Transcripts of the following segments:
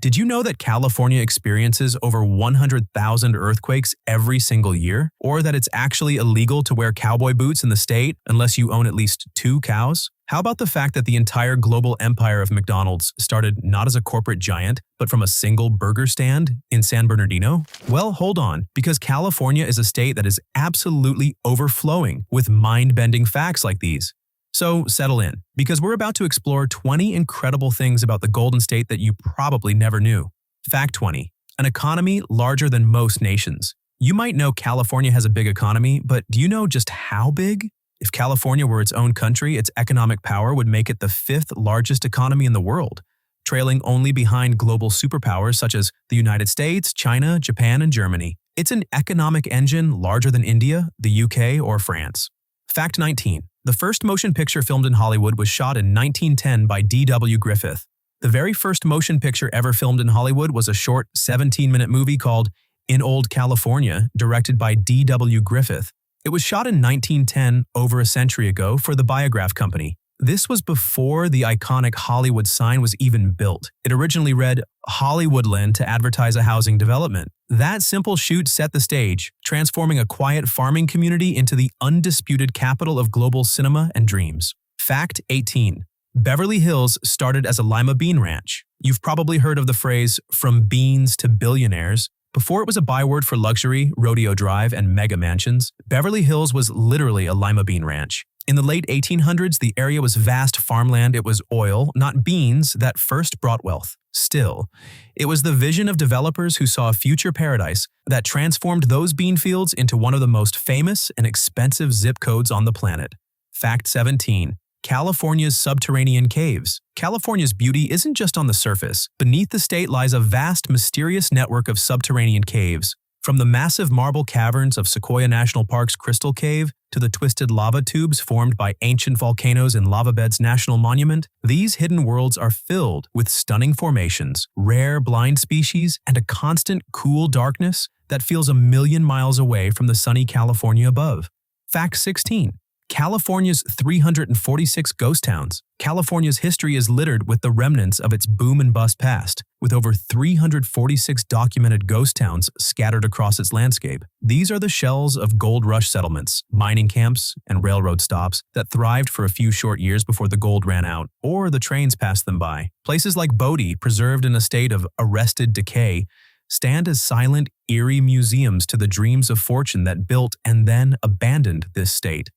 Did you know that California experiences over 100,000 earthquakes every single year? Or that it's actually illegal to wear cowboy boots in the state unless you own at least 2 cows? How about the fact that the entire global empire of McDonald's started not as a corporate giant, but from a single burger stand in San Bernardino? Well, hold on, because California is a state that is absolutely overflowing with mind-bending facts like these. So settle in, because we're about to explore 20 incredible things about the Golden State that you probably never knew. Fact 20. An economy larger than most nations. You might know California has a big economy, but do you know just how big? If California were its own country, its economic power would make it the 5th largest economy in the world, trailing only behind global superpowers such as the United States, China, Japan, and Germany. It's an economic engine larger than India, the UK, or France. Fact 19. The first motion picture filmed in Hollywood was shot in 1910 by D.W. Griffith. The very first motion picture ever filmed in Hollywood was a short 17-minute movie called In Old California, directed by D.W. Griffith. It was shot in 1910, over a century ago, for the Biograph Company. This was before the iconic Hollywood sign was even built. It originally read Hollywoodland to advertise a housing development. That simple shoot set the stage, transforming a quiet farming community into the undisputed capital of global cinema and dreams. Fact 18. Beverly Hills started as a Lima bean ranch. You've probably heard of the phrase, from beans to billionaires. Before it was a byword for luxury, rodeo drive, and mega mansions, Beverly Hills was literally a Lima bean ranch. In the late 1800s, the area was vast farmland. It was oil, not beans, that first brought wealth. Still, it was the vision of developers who saw a future paradise that transformed those bean fields into one of the most famous and expensive zip codes on the planet. Fact 17. California's subterranean caves. California's beauty isn't just on the surface. Beneath the state lies a vast, mysterious network of subterranean caves. From the massive marble caverns of Sequoia National Park's Crystal Cave to the twisted lava tubes formed by ancient volcanoes in Lava Beds National Monument, these hidden worlds are filled with stunning formations, rare blind species, and a constant cool darkness that feels a million miles away from the sunny California above. Fact 16. California's 346 ghost towns. California's history is littered with the remnants of its boom and bust past, with over 346 documented ghost towns scattered across its landscape. These are the shells of gold rush settlements, mining camps, and railroad stops that thrived for a few short years before the gold ran out, or the trains passed them by. Places like Bodie, preserved in a state of arrested decay, stand as silent, eerie museums to the dreams of fortune that built and then abandoned this state.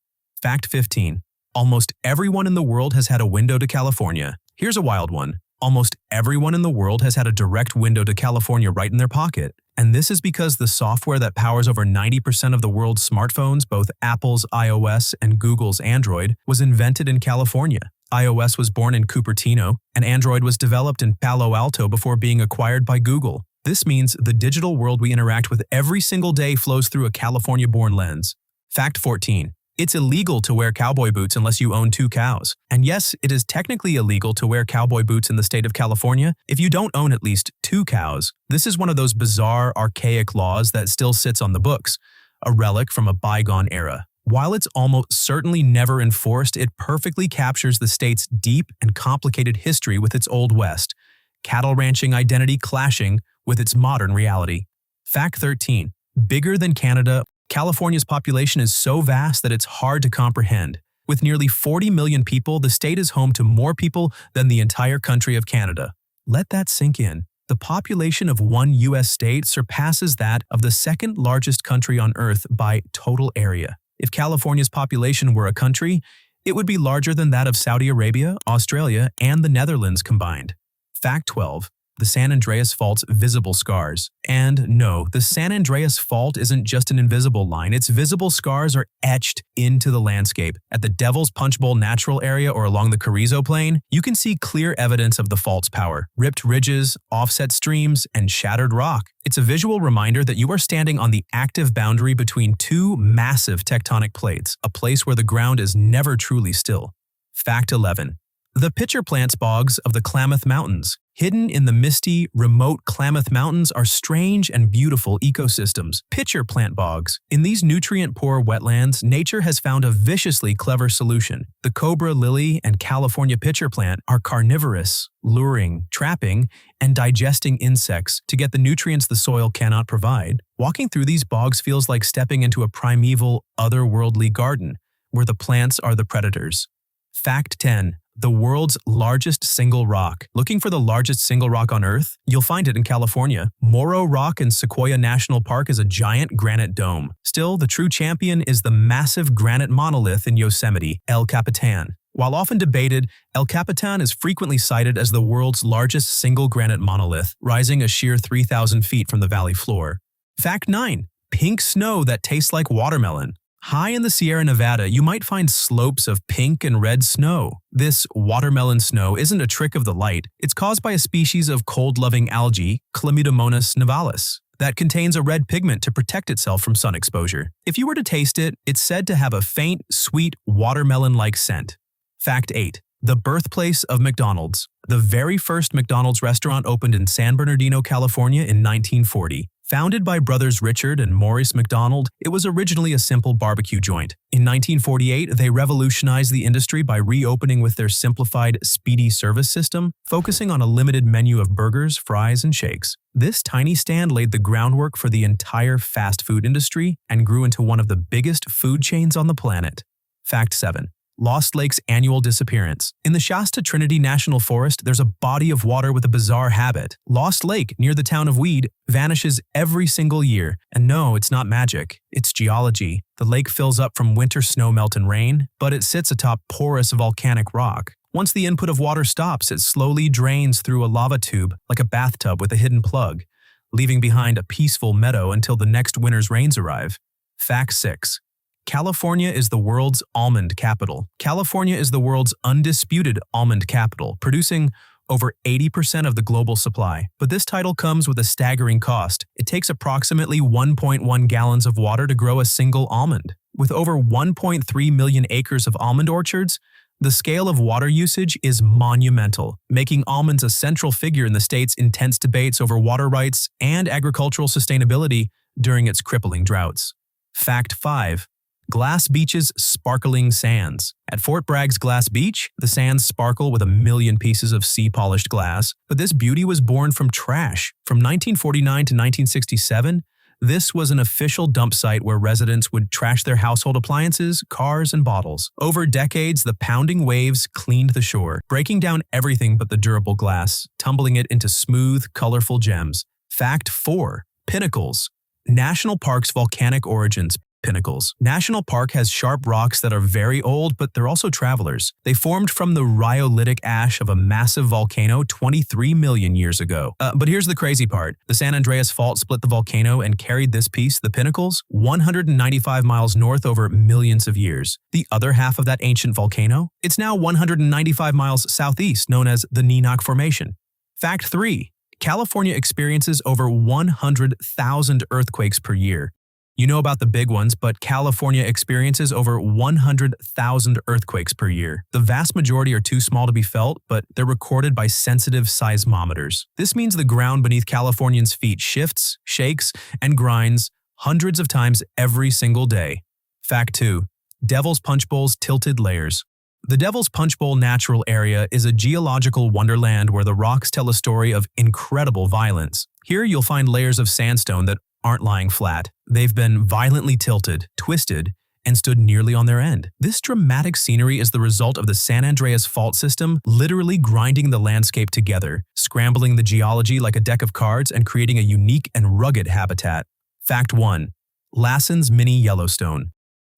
Fact 15. Almost everyone in the world has had a window to California. Here's a wild one. Almost everyone in the world has had a direct window to California right in their pocket. And this is because the software that powers over 90% of the world's smartphones, both Apple's iOS and Google's Android, was invented in California. iOS was born in Cupertino, and Android was developed in Palo Alto before being acquired by Google. This means the digital world we interact with every single day flows through a California-born lens. Fact 14. It's illegal to wear cowboy boots unless you own 2 cows. And yes, it is technically illegal to wear cowboy boots in the state of California if you don't own at least 2 cows. This is one of those bizarre, archaic laws that still sits on the books, a relic from a bygone era. While it's almost certainly never enforced, it perfectly captures the state's deep and complicated history with its Old West, cattle ranching identity clashing with its modern reality. Fact 13. Bigger than Canada, California's population is so vast that it's hard to comprehend. With nearly 40 million people, the state is home to more people than the entire country of Canada. Let that sink in. The population of one U.S. state surpasses that of the second largest country on Earth by total area. If California's population were a country, it would be larger than that of Saudi Arabia, Australia, and the Netherlands combined. Fact 12. The San Andreas Fault's visible scars. And no, the San Andreas Fault isn't just an invisible line. Its visible scars are etched into the landscape. At the Devil's Punchbowl Natural Area or along the Carrizo Plain, you can see clear evidence of the fault's power. Ripped ridges, offset streams, and shattered rock. It's a visual reminder that you are standing on the active boundary between 2 massive tectonic plates, a place where the ground is never truly still. Fact 11. The pitcher plants bogs of the Klamath Mountains. Hidden in the misty, remote Klamath Mountains are strange and beautiful ecosystems. Pitcher plant bogs. In these nutrient-poor wetlands, nature has found a viciously clever solution. The cobra lily and California pitcher plant are carnivorous, luring, trapping, and digesting insects to get the nutrients the soil cannot provide. Walking through these bogs feels like stepping into a primeval, otherworldly garden, where the plants are the predators. Fact 10. The world's largest single rock. Looking for the largest single rock on Earth? You'll find it in California. Morro Rock in Sequoia National Park is a giant granite dome. Still, the true champion is the massive granite monolith in Yosemite, El Capitan. While often debated, El Capitan is frequently cited as the world's largest single granite monolith, rising a sheer 3,000 feet from the valley floor. Fact 9. Pink snow that tastes like watermelon. High in the Sierra Nevada, you might find slopes of pink and red snow. This watermelon snow isn't a trick of the light. It's caused by a species of cold-loving algae, Chlamydomonas nivalis, that contains a red pigment to protect itself from sun exposure. If you were to taste it, it's said to have a faint, sweet, watermelon-like scent. Fact 8. The birthplace of McDonald's. The very first McDonald's restaurant opened in San Bernardino, California in 1940. Founded by brothers Richard and Maurice McDonald, it was originally a simple barbecue joint. In 1948, they revolutionized the industry by reopening with their simplified, speedy service system, focusing on a limited menu of burgers, fries, and shakes. This tiny stand laid the groundwork for the entire fast food industry and grew into one of the biggest food chains on the planet. Fact 7. Lost Lake's annual disappearance. In the Shasta Trinity National Forest, there's a body of water with a bizarre habit. Lost Lake, near the town of Weed, vanishes every single year. And no, it's not magic. It's geology. The lake fills up from winter snow melt and rain, but it sits atop porous volcanic rock. Once the input of water stops, it slowly drains through a lava tube, like a bathtub with a hidden plug, leaving behind a peaceful meadow until the next winter's rains arrive. Fact 6. California is the world's almond capital. California is the world's undisputed almond capital, producing over 80% of the global supply. But this title comes with a staggering cost. It takes approximately 1.1 gallons of water to grow a single almond. With over 1.3 million acres of almond orchards, the scale of water usage is monumental, making almonds a central figure in the state's intense debates over water rights and agricultural sustainability during its crippling droughts. Fact 5. Glass Beach's sparkling sands. At Fort Bragg's Glass Beach, the sands sparkle with a million pieces of sea-polished glass, but this beauty was born from trash. From 1949 to 1967, this was an official dump site where residents would trash their household appliances, cars, and bottles. Over decades, the pounding waves cleaned the shore, breaking down everything but the durable glass, tumbling it into smooth, colorful gems. Fact 4. Pinnacles. National Park's volcanic origins. Pinnacles. National Park has sharp rocks that are very old, but they're also travelers. They formed from the rhyolitic ash of a massive volcano 23 million years ago. But here's the crazy part. The San Andreas Fault split the volcano and carried this piece, the Pinnacles, 195 miles north over millions of years. The other half of that ancient volcano? It's now 195 miles southeast, known as the Neenach Formation. Fact 3. California experiences over 100,000 earthquakes per year. You know about the big ones, but California experiences over 100,000 earthquakes per year. The vast majority are too small to be felt, but they're recorded by sensitive seismometers. This means the ground beneath Californians' feet shifts, shakes, and grinds hundreds of times every single day. Fact 2. Devil's Punchbowl's tilted layers. The Devil's Punchbowl Natural Area is a geological wonderland where the rocks tell a story of incredible violence. Here you'll find layers of sandstone that aren't lying flat. They've been violently tilted, twisted, and stood nearly on their end. This dramatic scenery is the result of the San Andreas Fault system literally grinding the landscape together, scrambling the geology like a deck of cards and creating a unique and rugged habitat. Fact 1. Lassen's Mini Yellowstone.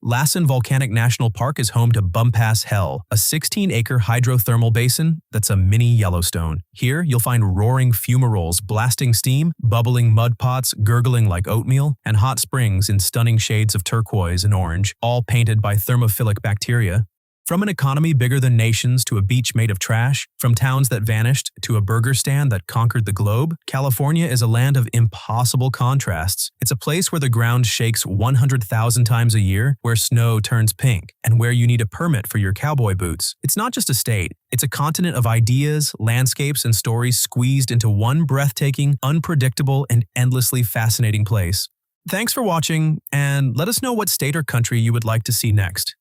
Lassen Volcanic National Park is home to Bumpass Hell, a 16-acre hydrothermal basin that's a mini Yellowstone. Here, you'll find roaring fumaroles blasting steam, bubbling mud pots gurgling like oatmeal, and hot springs in stunning shades of turquoise and orange, all painted by thermophilic bacteria. From an economy bigger than nations to a beach made of trash, from towns that vanished to a burger stand that conquered the globe, California is a land of impossible contrasts. It's a place where the ground shakes 100,000 times a year, where snow turns pink, and where you need a permit for your cowboy boots. It's not just a state, it's a continent of ideas, landscapes, and stories squeezed into one breathtaking, unpredictable, and endlessly fascinating place. Thanks for watching, and let us know what state or country you would like to see next.